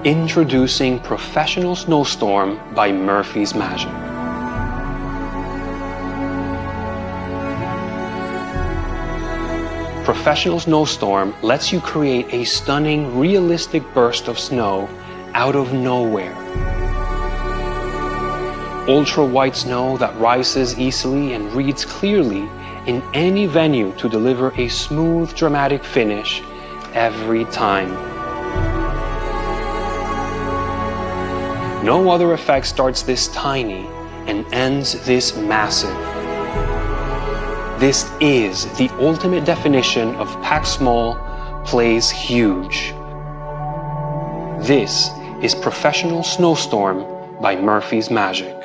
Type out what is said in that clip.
Introducing Professional Snowstorm by Murphy's Magic. Professional Snowstorm lets you create a stunning, realistic burst of snow out of nowhere. Ultra-white snow that rises easily and reads clearly in any venue to deliver a smooth, dramatic finish every time. No other effect starts this tiny and ends this massive. This is the ultimate definition of pack small, plays huge. This is Professional Snowstorm by Murphy's Magic.